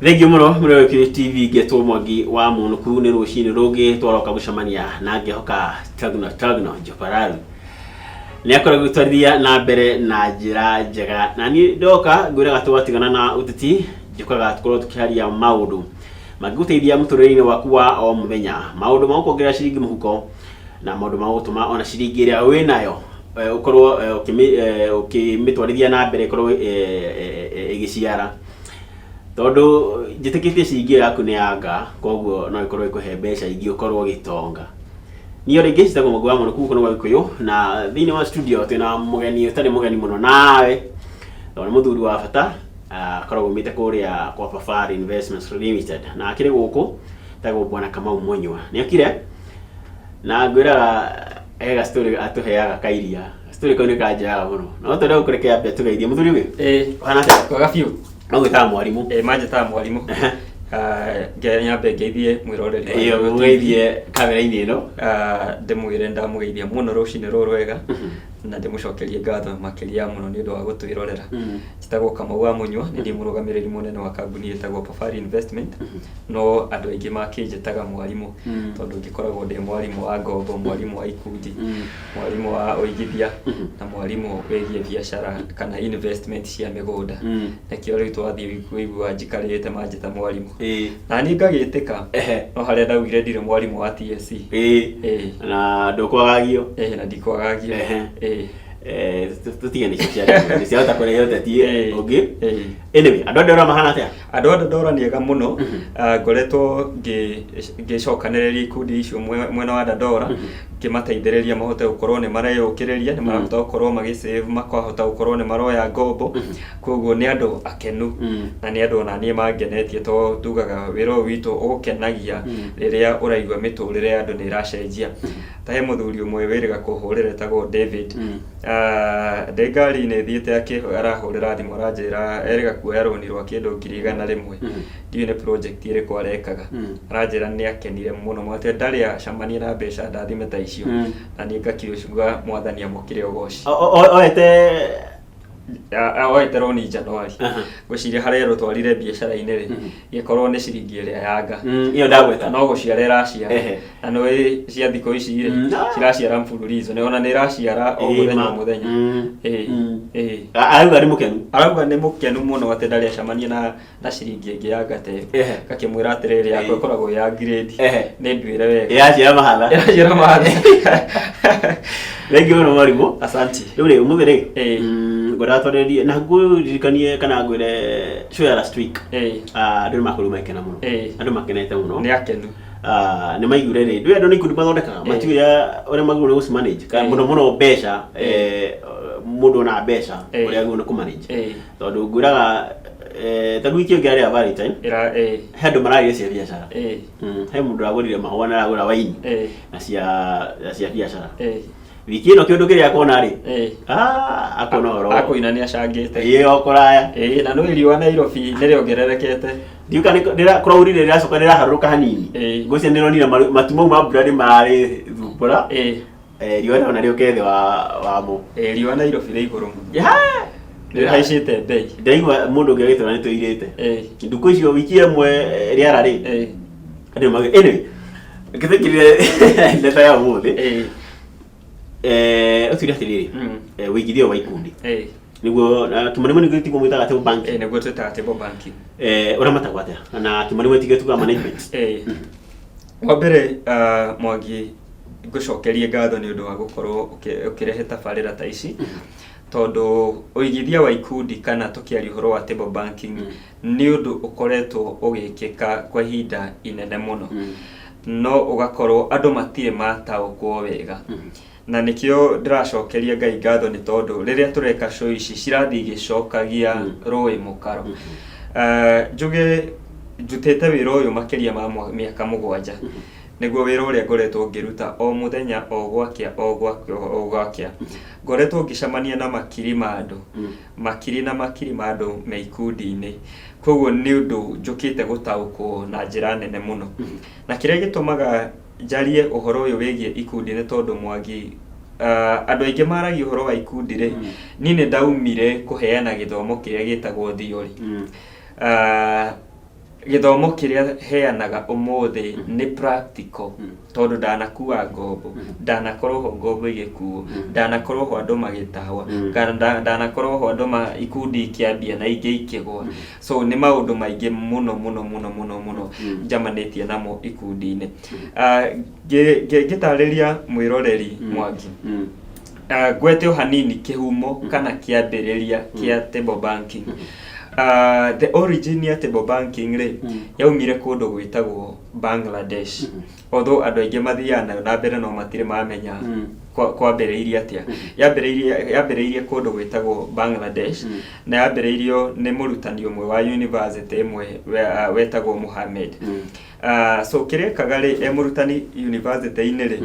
Thank you muno mure TV getwo Mwangi wa Munuku ni rucini rungi tworoka gucamania na ngehoka tagno Jopararu ni akora gutwarithia na mbere na njira njega na ni ndoka ngwiraga twatigana na uteti njikoraga tukorwo tukiharia maundu magiguteithia muturire-ini waku wa o muthenya maundu ma kuongerera ciringi muhuko na maundu ma gutuma ona ciringi iria winayo ukorwo ukimitwarithia na mbere ikorwo igiciara tondu njitikitie ciringi yaku ni yanga koguo no ikorwo ikuhe mbeca ingi ukorwo gitonga niyo ringi citagwo Mwangi wa Munuku kono wa Gikuyu na thiini wa studio tena mugeni utari mugeni muno nawe tondu muthuri wa bata akoragwo umite kuria kwa Safari Investments Limited na akiri guku tagwo Bwana Kamau Munywa ni akire na ngwira ega story atuheaga kairia story ko ni kanjaga muno no tondu ukureke ambe tugeithie muthuri wi wana kwaga fiu no gwita mwarimu manje ta mwarimu nyambe ngeithie mwiroreri iyo mweithie kamera-ini ino ndimwire ndamugeithia muno rucini ruru wega na ndimucokerie ngatho makiria muno ni undu wa gutwirorera njitagwo Kamau wa Munywa ni ndi murugamiriri munene wa kambuni itagwo Safari Investment no andu aingi makinjitaga mwarimu tondu ngikoragwo ndi mwarimu wa ngombo mwarimu wa ikundi mwarimu wa uigithia na mwarimu wigie biashara kana investment cia migunda nakio riu twathie kuigua njikarite manjita mwarimu na ni ngagitika no haria ndaugire ndire mwarimu wa TSC na ndukwagagio na ndikwagagio tutige ni ciari ni ciahota kurehe uteti ungi anyway andu ndora mahana atia andu ndora ni ega muno ngoretwo ngicokaniriria ikundi icio mwena wa ndora kimateithiriria mahote gukorwo ni mareyukiriria ni marahota gukorwo magisave makahota gukorwo ni maroya ngombo koguo ni andu akenu na ni andu ona nie mangenetie to tugaga wira witu ugukenagia riria uraigwa miturire andu ni iracenjia tahe muthuri umwe wiriga kuhurira tagwo David ndegari ni thiete yake arahurira thimu aranjira eriga kuoya roni rwa kindu 100,000 ndiye ni project ire kwarekaga aranjira ni akenire muno mwate ndari acamania na mbeca ndathime ta icio na ni ngakiuga mwathani amukire ugoci oete oete roni Januari guciria haria rutwarire biacara-ini ri gikorwo ni ciringi iria yanga iyo ndagweta no guciarera cia na no cia thiko ici ri ciraciara mfululizo ni ona ni raciara o muthenya arauga ni mukenu muno ati ndari acamania na ciringi ingi yanga te gakimwira atiriri yakwa ikoragwo ya grade ni ndwire wega yaciara mahatha Thank you muno mwarimu asante riu ri umuthiri ngoratwariririe na nguririkanie kana ngwire show ya last week andu makuru maikena muno andu makenete muno ni akenu ni maigure ri ndu andu ni ikundi mathondekaga matiuria ore maguru guci manage kana muno mbeca mundu na mbeca uria agirwo ni ku manage tondu ngwiraga taru ikio ngari ya Valentine handu mararia cia biashara he mundu agurire mahua na agura waini na cia biashara wiki ino kindu kiria akona ri akona oro akoina ni acangite iyo kuraya na no iriwa Nairobi ni riongererekete ndiuka ndira kuraurire riracoka riraharuka hanini ngocia nironira matumo ma brand mari thubura riwa na rio kethe wa mo riwa Nairobi ri iguru ni haicite bei ndaigua mundu ngiagitona ni tuirite nduku icio wiki imwe riara ri andu magi anyway ngithikirire ndeta ya muthi utiri atiriri wigithio wa ikundi niguo tumanimo ni gitigo mwitaga table banking niguo twitaga table banking uramatagwa atia na tumanimo tigetuga management wa mbere Mwangi ngucokerie ngatho ni undu wa gukorwo ukirehe tabarira ta ici tondu uigithia wa ikundi kana tukiari uhoro wa table banking ni undu ukoretwo ugikika kwa ihinda inene muno no ugakorwo andu matire mataukwo wega na nikio ndiracokeria Ngai ngatho ni tondu riria tureka show ici cirathi gicokagia roi mukaro njuge njutete wira uyu makiria ma miaka 7 niguo wira uria ngoretwo ngiruta o muthenya o gwakia ngoretwo ngicamania na makiri ma andu me ikundi-ini koguo ni undu njukite gutaukwo na njira nene muno na kiria gitumaga njarie uhoro uyu wigie ikundi ni tondu Mwangi andu aingi maragia uhoro wa ikundi ri ni ndaumire kuheana githomo kiria gitagwo theory githomo kiria heanaga umuthi ni practical tondu ndanakuwa ngombo ndanakorwo ho ngombo igikuo ndanakorwo ho andu magitahwa kana ndanakorwo ho andu ikundi ikiambia na ingi ikigwa so ni maundu maingi muno njamanitie namo ikundi-ini gitariria mwiroreri Mwangi gwete o hanini kihumo kana kiambiriria kia table banking. The origin ya table banking ri yaumire kundu gwitagwo Bangladesh, although andu aingi mathiana na mbere no matire mamenya kwambiriirie atia. Yambiriirie kundu gwitagwo Bangladesh na yambiriirio ni murutani umwe wa university imwe wetagwo Muhammad. So kirekaga ri murutani university-ini ri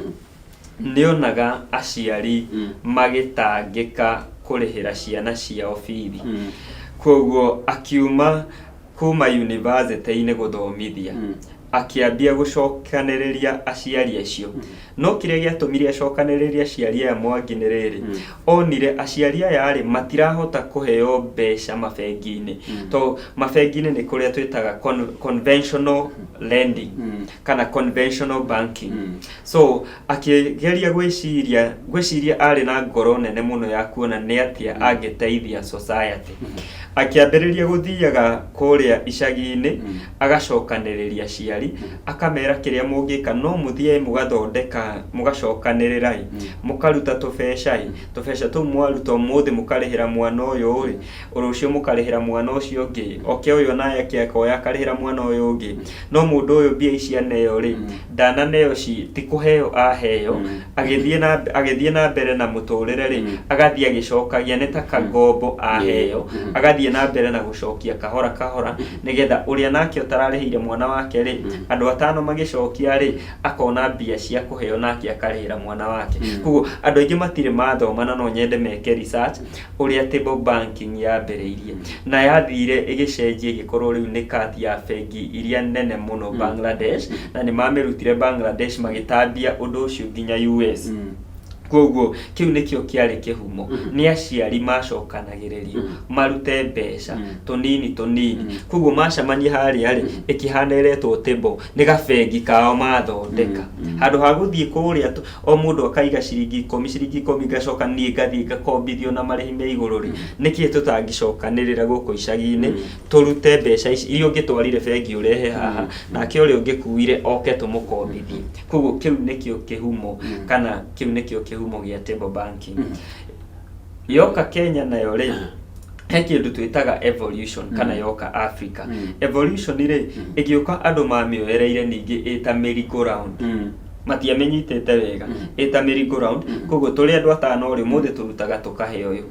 nionaga aciari magitangika kurihira ciana ciao bithi, koguo akiuma kuma university-ini guthomithia akiambia gucokaniriria aciari acio. No kiria giatumire acokaniriria aciari aya Mwangi ni riri, onire aciari aya ari matirahota kuheo mbeca mabengi-ini to mabengi-ini ni kuria twitaga conventional lending kana conventional banking. So akigeria gwiciria ari na ngoro nene muno ya kuona ni atia agiteithia society. Akiambiriria guthiaga kuria icagi-ini agacokaniriria aciari akamera kiria mungika no muthie mugathondeka mugacokanirira mukaruta tubeca tu mwaruta muthi mukarihira mwana uyu uri urucio mukarihira mwana ucio ungi oke uyu naye akiakoya akarihira mwana uyu ungi no mundu uyu mbia ici aneyo ri ndananeo ci tikuheo aheo agithie na mbere na muturire ri agathie agicokagia ni ta kagombo aheo agathie na mbere na gucokia kahora nigetha uria nake utararihire mwana wake ri andu atano magicokia ri akona mbia cia kuheo nake akarihira mwana wake. Kuguo andu aingi matire mathoma na no nyende meke research uria table banking yambiriirie na yathire igicenjia igikorwo riu ni kati ya bengi iria nene muno Bangladesh na ni mamirutire Bangladesh magitambia undu ucio nginya US. Koguo kiu nikio kiari kihumo ni aciari macokanagiririo marute mbeca tunini koguo macamanie hari ari ikihaneretwo table ni gabengi kao mathondeka handu ha guthie kuria o mundu akaiga ciringi 10 gacokananie ngathie ngakombithio na marihi me iguru ri niki tutangicokanirira guku icagi-ini turute mbeca ici irio ngitwarire bengi urehe haha na kio ri ungikuire oke tumukombithie. Koguo kiu nikio kihumo kana kiu nikio kihumo gia table banking. Yoka Kenya nayo ri he kindu twitaga evolution kana yoka Africa. Evolution ri igiuka andu mamioereire ningi eta merry go round matiamenyitete wega eta merry go round. Koguo turi andu atano ri muthi turutaga tukaheo uyu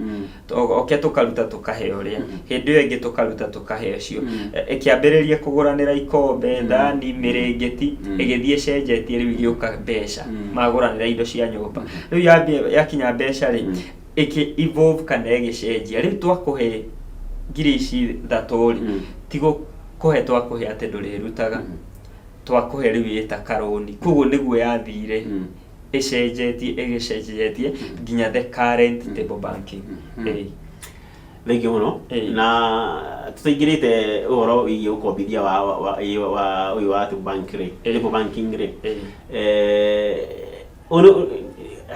oke tukaruta tukaheo ria hindi iyo ingi tukaruta tukaheo cio ikiambiriria kuguranira ikombe thani mirengeti igithie cenjetie riu igiuka mbeca maguranira indo cia nyumba. Riu yakinya mbeca ri iki evolve kana igicenjia riu twakuhe ngiri ici thaturi tigo kuhe twakuhe ati ndurirutaga twakuhe riu ita karoni. Koguo niguo yathire igicenjetie nginya the current table banking. Thank you muno. Na tutaingirite uhoro wigi ukombithia wa uyu wa table banking ri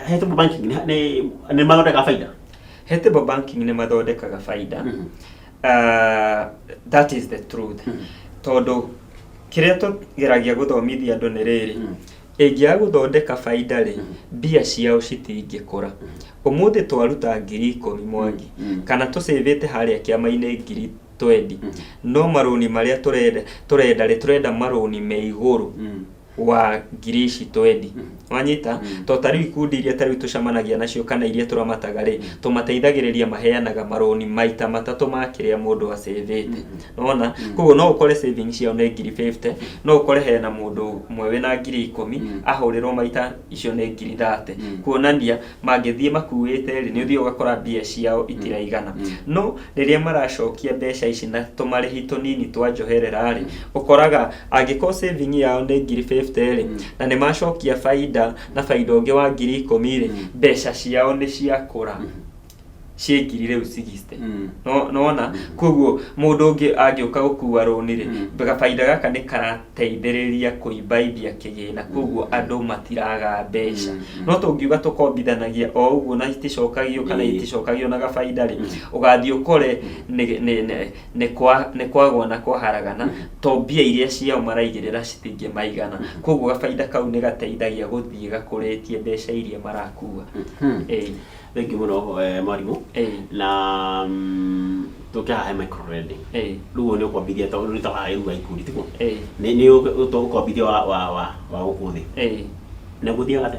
he table banking ni mathondeka faida. He table banking ni mathondekaga faida. That is the truth. Tondu kiria tugeragia guthomithia andu ni riri ingia guthondeka faida ri mbia ciao citingikura. Umuthi twaruta ngiri 10 Mwangi kana tusevete haria kiama-ini ngiri 20 no maroni maria turenda maroni me iguru wa ngiri ici 20 wanyita to tari ikundi iria tari tucamanagia nacio kana iria turamataga ri tumateithagiriria maheanaga maroni maita matatu ma kiria mundu acevete nona. Koguo no ukore savings yao ni ngiri 50 no ukore hena mundu mwe wina ngiri 10 ahurirwo maita icio ni ngiri 30 kuonania mangithie makuite ri ni uthio ugakora mbia ciao itiraigana. No riria maracokia mbeca ici na tumarihi tunini twa njoherera ri ukoraga angiko saving yao ni ngiri 50 na ni macokia faida na faida ungi wa ngiri 10 ri mbeca ciao ni ciakura. ciengiri rĩu 60 nona koguo mũndũ ũngĩ angĩũka gũkua rũni rĩ gabaida gaka nĩ karateithĩrĩria kũimbaibia kĩgĩna koguo andũ matiraga mbeca no tũngiuga tũkombithanagia o ũguo na iticokagio kana iticokagio na gabaida rĩ ũgathiĩ ũkore nĩ kwagwa na kwaharagana to mbia iria ciao maraigĩrĩra citingĩ maigana koguo gabaida kau nĩ gateithagia gũthiĩ gakũrĩtie mbeca iria marakua. Thank you muno mwarimu na tukihahe micro lending ruo ni ukwambithia to ni tawa iruga ikundi tiko ni ukwambithia wa ukuthi na guthia gate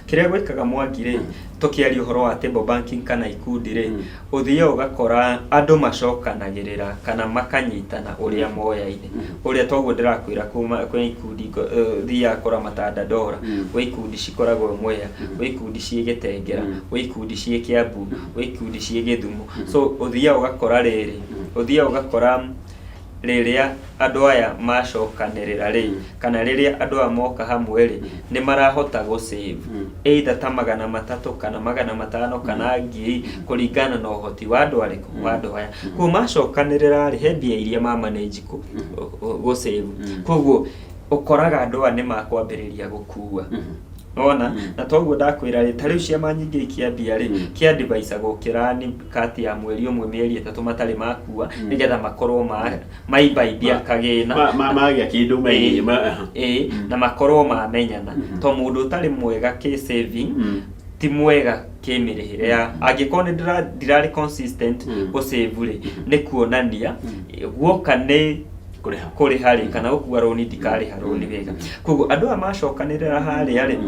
kiria gwikaga mwangire tukiaria uhoro wa table banking kana ikundi ri uthia ugakora andu macokanagirira kana makanyitana uria moyaine uria toguo ndirakwira kuma kwa ikundi thia kora matanda dora we ikundi cikoragwo Mwea we ikundi cie Gitengera we ikundi cie Kiambu we ikundi cie Githumo so uthia ugakora riri uthia ugakora riria andu aya macokanirira ri kana riria andu amoka hamwe ri ni marahota go save either ta 300 kana 500 kana ngiri kuringana na uhoti wa andu ariku wa andu aya ko macokanirira ri he mbia iria ma manage go save koguo ukoraga andu ane makwambiriria gukua ona na toguo ndakwira ri tariu ciama nyingi ikiambia ri kia device gukirani kati ya mweri umwe mieri 3 matari makua nigetha makorwo maibaibia kagina magya kindu mai na makorwo mamenyana to mundu utari mwega ke saving ti mwega kimirihire ya angikone ndirari consistent go save ri ni kuonania guoka ni kuri hari kana gukua roni ndikari haroni wega koguo andu amacokanirira hari ari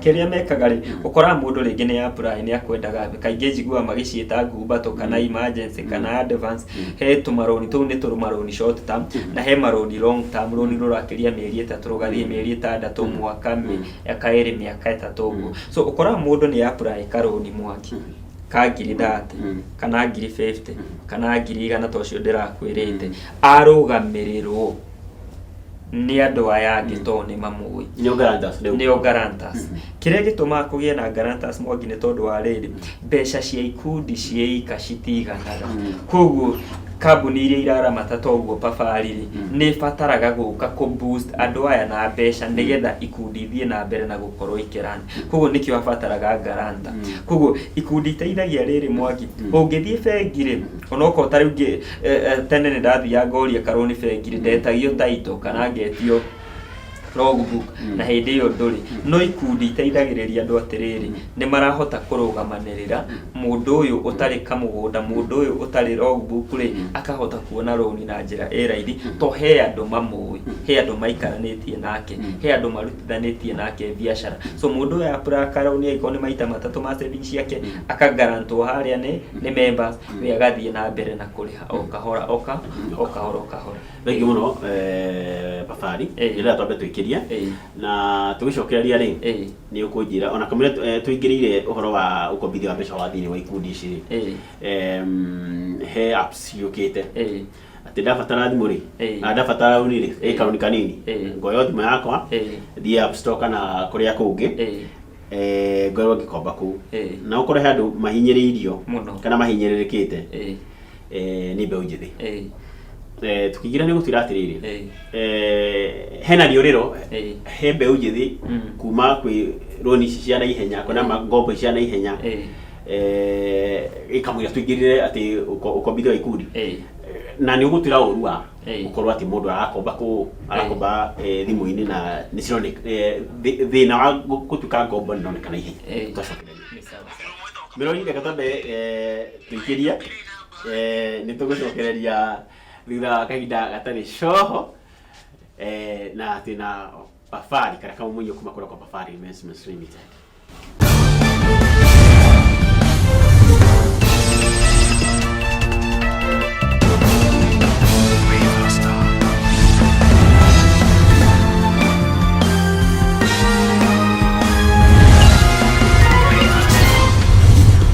kiria mekaga ri ukora mundu ringi ni apply ni akwendaga kaingĩ njigua magiciita ngumbato kana emergency kana advance he tumaroni tu ni tumaroni short term na he maroni long term roni rurakiria mieri 3 rugathie mieri 6 mwaka akaeri miaka 3 uguo so ukora mundu ni apply karoni mwaki ka ngiri 30 kana ngiri 50 kana ngiri 100 tocio ndirakwirite arugamirirwo ni andu aya angito ni mamui nio guarantors kiria gituma kugie na guarantors mwangi ni tondu wa riri mbeca cia ikundi cieika citiganaga koguo kambuni iria iraramata toguo pafariri ni fataraga guka ku boost andu aya na mbeca nigetha ikundi thie na mbere na gukorwo ikirani koguo nikio afataraga garanta koguo ikundi teithagia riri mwangi ungithie bengire onoko tari ungi tene ni ndathia ngoria karoni bengire ndetagio taito kana ngetio logbook na hindi iyo nduri no ikundi teithagiriria andu atiriri ni marahota kurugamanirira mundu uyu utari kamugunda mundu uyu utari logbook ri akahota kuona roni na njira eraithi to he andu mamui he andu maikaranitie nake he andu marutithanitie nake biashara so mundu ya prakaroni ikoni maita matatu ma savings yake akagarantwo haria ni members we agathie na mbere na kuriha okahora okahora thank you muno Pafari ila twambe na tugicokereria ri ni ukunjira ona kamwe tuingirire uhoro wa ukombithia wa mbeca wa thini wa ikundi ici he apps yukite ati ndabatara thimu ri na ndabatara uni ri kanuni kanini ngoyo thimu yakwa thie app store kana kuria kungi ngorwo ngikomba ku na ukore handu mahinyiriirio kana mahinyiririkite ni mbeu njithi tukigira ni gutira atiriri hena rioriro he mbeu njithi kuma kwi roni cia na ihenya kana ngombo cia na ihenya ikamwira tuigirire ati ukombithia ikundi na ni ugutira urua ukorwa ati mundu arakomba thimu-ini na ni cirone thina wa gutuka ngombo nonekana ihenya twacokereria mirori reka tambe tuikiria ni tugucokereria thutha kahinda gatari coho na tina Pafari kana kama mwenye kuma kwa Pafari Investments Limited.